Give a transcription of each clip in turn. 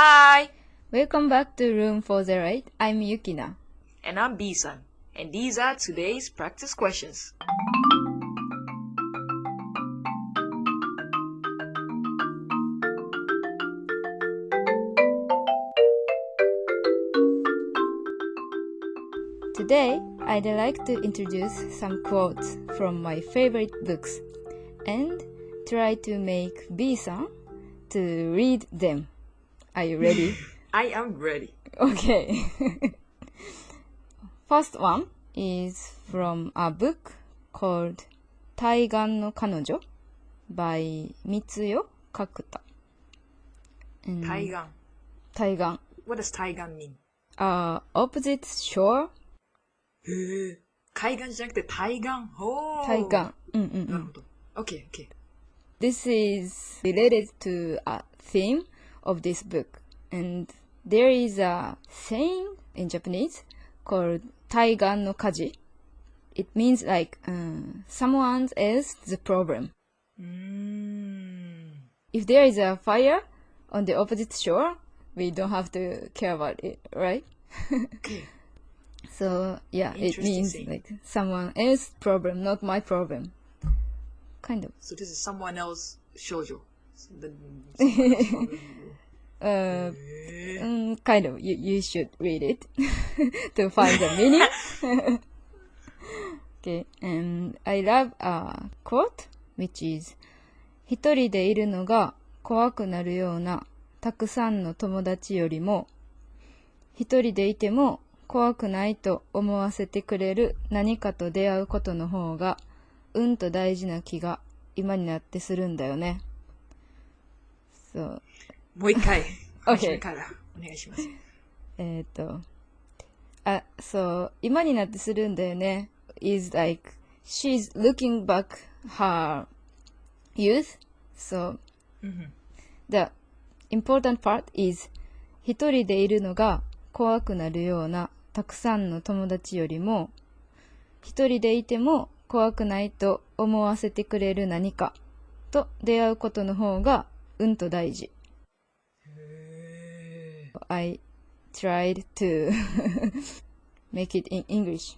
Hi! Welcome back to Room 408. I'm Yukina. And I'm B-san. And these are today's practice questions. Today, I'd like to introduce some quotes from my favorite books and try to make B-san to read them. Are you ready? I am ready. Okay. First one is from a book called 対岸の彼女 by 三代角田。対岸。対岸。What does 対岸 mean? Opposite shore. へえ。海岸じゃなくて対岸。ほー。対岸。なるほど。Okay, okay. This is related to a theme of this book. And there is a saying in Japanese called 対岸の火事. It means like someone else the problem. If there is a fire on the opposite shore, we don't have to care about it, right? Okay. So yeah, it means like someone else's problem, not my problem. Kind of. So this is someone else shoujo. Kind of. You should read it to find the meaning. Okay, and I love a quote which is 一人でいるのが怖くなるようなたくさんの友達よりも一人でいても怖くないと思わせてくれる何かと出会うことの方がうんと大事な気が今になってするんだよね。So, もう一回。Okay. からお願いします。So, 今になってするんだよね is like she's looking back her youth. So, the important part is 一人でいるのが怖くなるようなたくさんの友達よりも一人でいても怖くないと思わせてくれる何かと出会うことの方がうんと大事。I tried to make it in English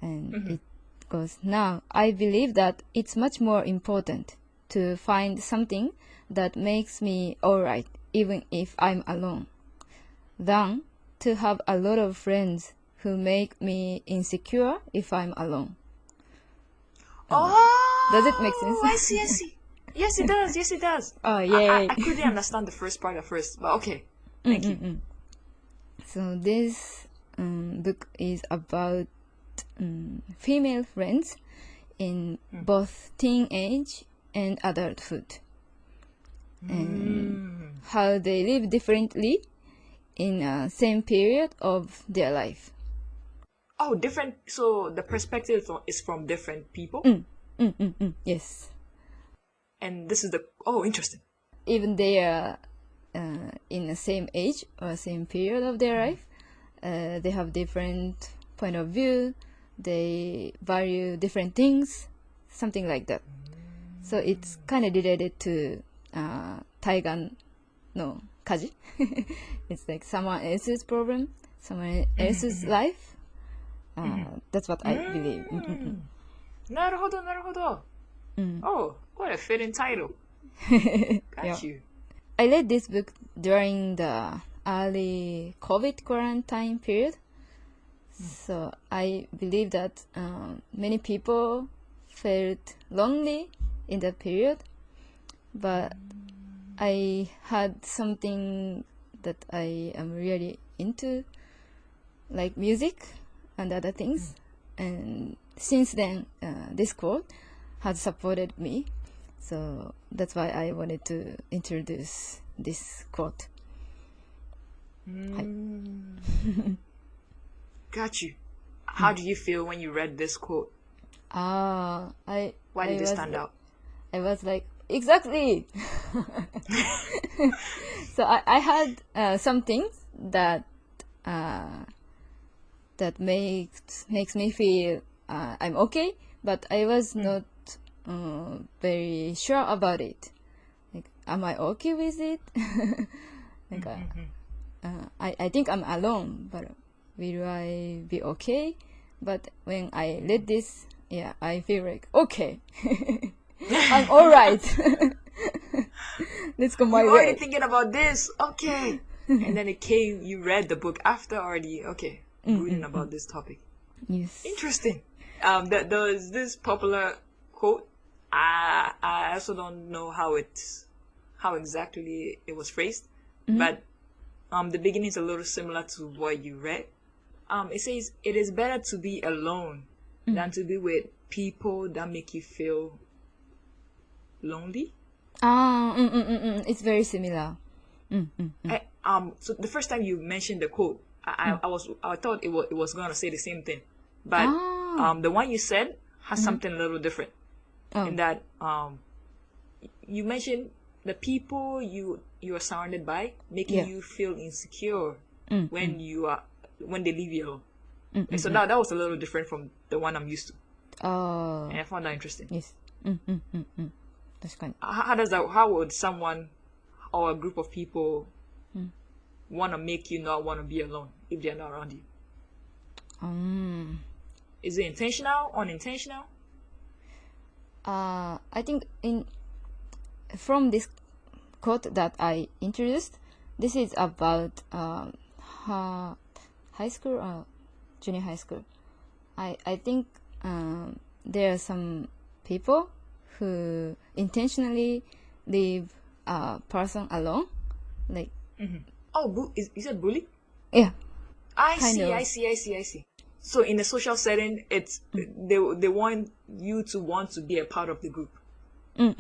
and it goes, now I believe that it's much more important to find something that makes me alright even if I'm alone than to have a lot of friends who make me insecure if I'm alone. Does it make sense? I see. Yes, it does. Oh, yay. I couldn't understand the first part at first, but okay. Thank you. So this book is about female friends in both teenage and adulthood. And how they live differently in a same period of their life. Oh, different. So the perspective is from different people? Yes. And this is interesting. Even they are in the same age or same period of their life, they have different point of view, they value different things, something like that. So it's kind of related to 対岸の火事. It's like someone else's problem, someone else's life. That's what I believe. なるほど。Oh, what a fitting title. Got you. I read this book during the early COVID quarantine period. So I believe that many people felt lonely in that period. But I had something that I am really into, like music and other things. And since then, this quote has supported me. So that's why I wanted to introduce this quote. Got you. How do you feel when you read this quote? Why did it stand out? I was like, exactly! So I had some things that makes me feel I'm okay, but I was not very sure about it. Like, am I okay with it? なんか、I think I'm alone, but will I be okay? But when I read this, yeah, I feel like, okay, I'm alright. Let's go my You're way. already thinking about this, okay. And then you read the book after already, okay, reading about this topic. Yes. Interesting. There's this popular quote. I also don't know how exactly it was phrased, but the beginning is a little similar to what you read. It says, it is better to be alone than to be with people that make you feel lonely. It's very similar. So the first time you mentioned the quote, I thought it was gonna say the same thing, but the one you said has something a little different. In that you mentioned the people you are surrounded by making you feel insecure when they leave you alone. And so that was a little different from the one I'm used to. And I found that interesting. Yes. 確かに。How would someone or a group of people want to make you not want to be alone if they're not around you? Is it intentional, unintentional? I think from this quote that I introduced, this is about high school or junior high school. I think there are some people who intentionally leave a person alone, like. Oh, is that bully? Yeah. I see. So in a social setting, it's they want you to want to be a part of the group. So,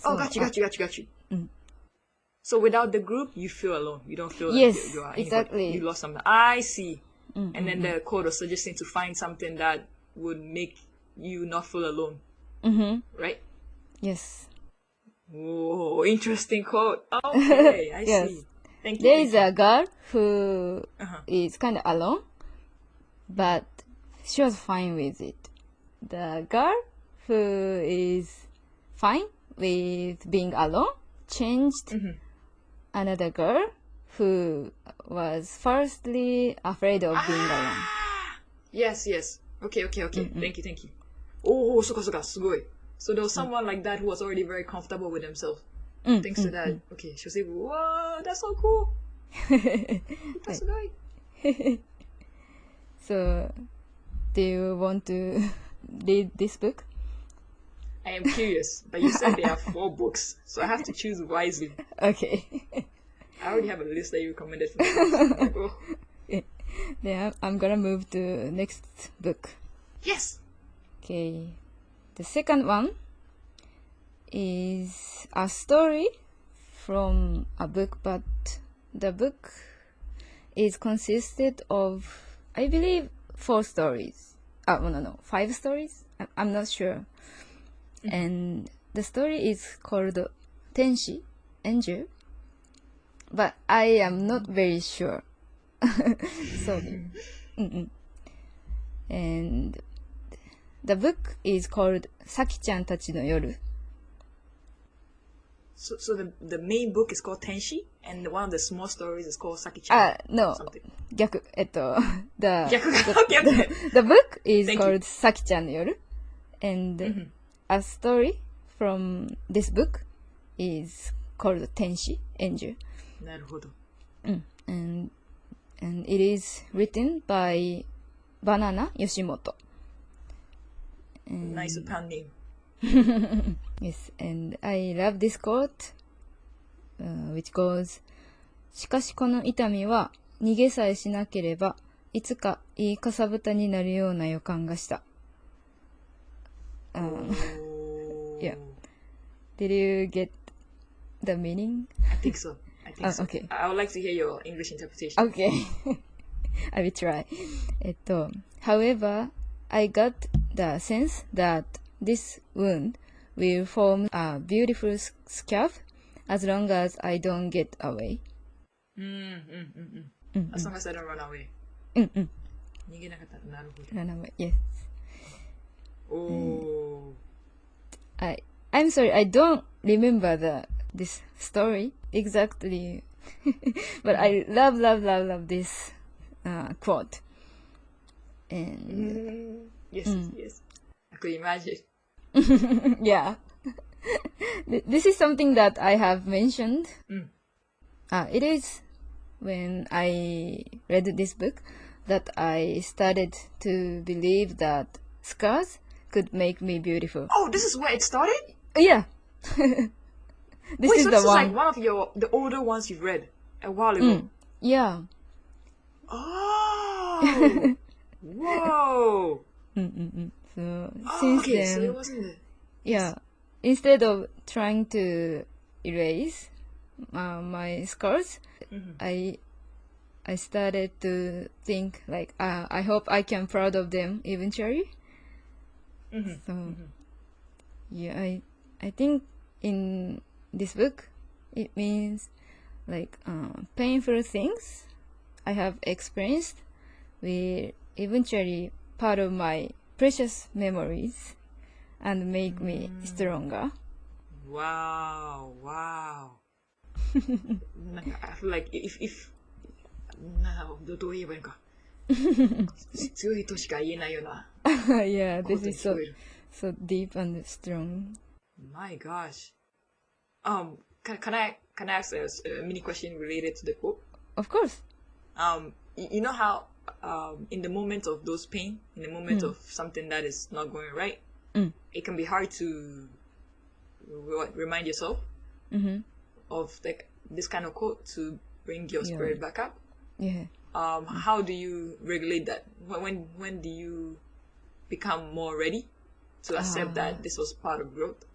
oh, got you. So without the group, you feel alone. You don't feel yes, like you are exactly. anybody. You lost something. I see. And then the quote was suggesting to find something that would make you not feel alone. Right? Yes. Whoa, interesting quote. Okay, I see. Thank you. There is a girl who is kind of alone, but she was fine with it. The girl who is fine with being alone changed another girl who was firstly afraid of being alone. Yes. Okay. Thank you. Oh, so good. So there was someone like that who was already very comfortable with himself. Thanks to that, okay, she'll say, "Whoa, that's so cool." That's right. So, do you want to read this book? I am curious, but you said there are 4 books, so I have to choose wisely. Okay. I already have a list that you recommended for me. Oh. Then I'm gonna move to next book. Yes. Okay. The second one is a story from a book, but the book is consisted of, I believe, 4 stories. No, 5 stories? I'm not sure. And the story is called Tenshi, Angel, but I am not very sure. Sorry. And the book is called Saki-chan Tachi no Yoru. So the main book is called Tenshi, and one of the small stories is called Saki-chan. No. Something. 逆。Okay. The book is Thank called Saki-chan no Yoru, and a story from this book is called Tenshi, Angel. なるほど。And it is written by Banana Yoshimoto. Nice pen name. Yes, and I love this quote, which goes, しかしこの痛みは逃げさえしなければいつかいいかさぶたになるような予感がした。Yeah. Did you get the meaning? I think so. Okay. I would like to hear your English interpretation. Okay. I will try. However, I got the sense that this wound will form a beautiful scarf as long as I don't get away. As long as I don't run away. 逃げなかったらなるほど。Run away, yes. Oh. I'm sorry, I don't remember this story, exactly. But I love this quote. And yes. I could imagine. Yeah. This is something that I have mentioned. It is when I read this book that I started to believe that scars could make me beautiful. Oh, this is where it started? Yeah. This is so the this one. is like one of the older ones you've read a while ago. Yeah. Oh. Whoa. So since okay, then, so it wasn't it. yeah, instead of trying to erase my scars, I started to think like, I hope I can proud of them eventually. So yeah, I think in this book it means like painful things I have experienced will eventually part of my precious memories and make me stronger. Wow. I feel like if どう言えばいいのか強いとしか言えないような Yeah, this is so deep and strong. My gosh. Can I ask a mini question related to the quote? Of course. You know how in the moment of those pain, in the moment of something that is not going right, it can be hard to remind yourself of this kind of quote to bring your spirit back up. Yeah. How do you regulate that? When do you become more ready to accept that this was part of growth?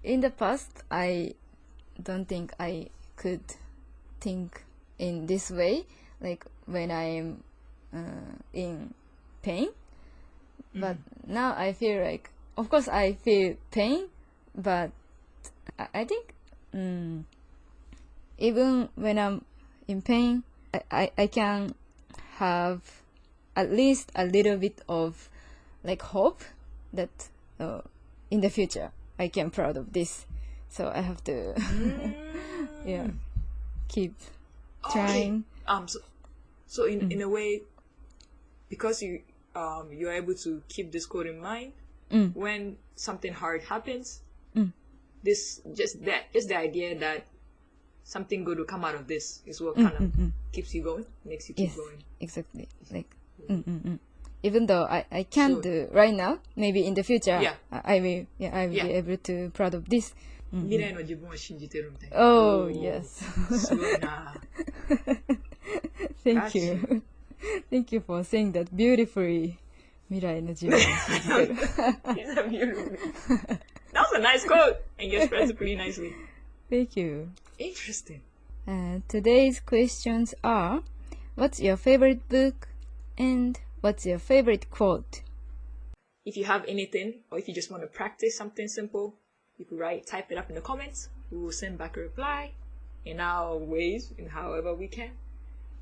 In the past, I don't think I could think in this way, like when I'm in pain. But now I feel like, of course I feel pain, but I think even when I'm in pain, I can have at least a little bit of like hope that in the future I can proud of this. So I have to keep trying. Okay. So in a way, because you're able to keep this quote in mind when something hard happens, this just the idea that something good will come out of this is what kind of keeps you going, makes you keep going. Exactly. Like even though I can't do right now, maybe in the future I will be able to proud of this. 未来の自分を信じてるみたいな。Oh, yes. すごいな。Thank you. Thank you for saying that beautifully. 未来の自分を信じてる。That was a nice quote, and you expressed it pretty nicely. Thank you. Interesting. Today's questions are: what's your favorite book, and what's your favorite quote? If you have anything, or if you just want to practice something simple, you could type it up in the comments. We will send back a reply in our ways, in however we can.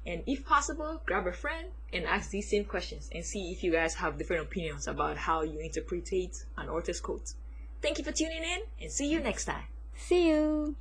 And if possible, grab a friend and ask these same questions and see if you guys have different opinions about how you interpret an author's quote. Thank you for tuning in, and see you next time. See you!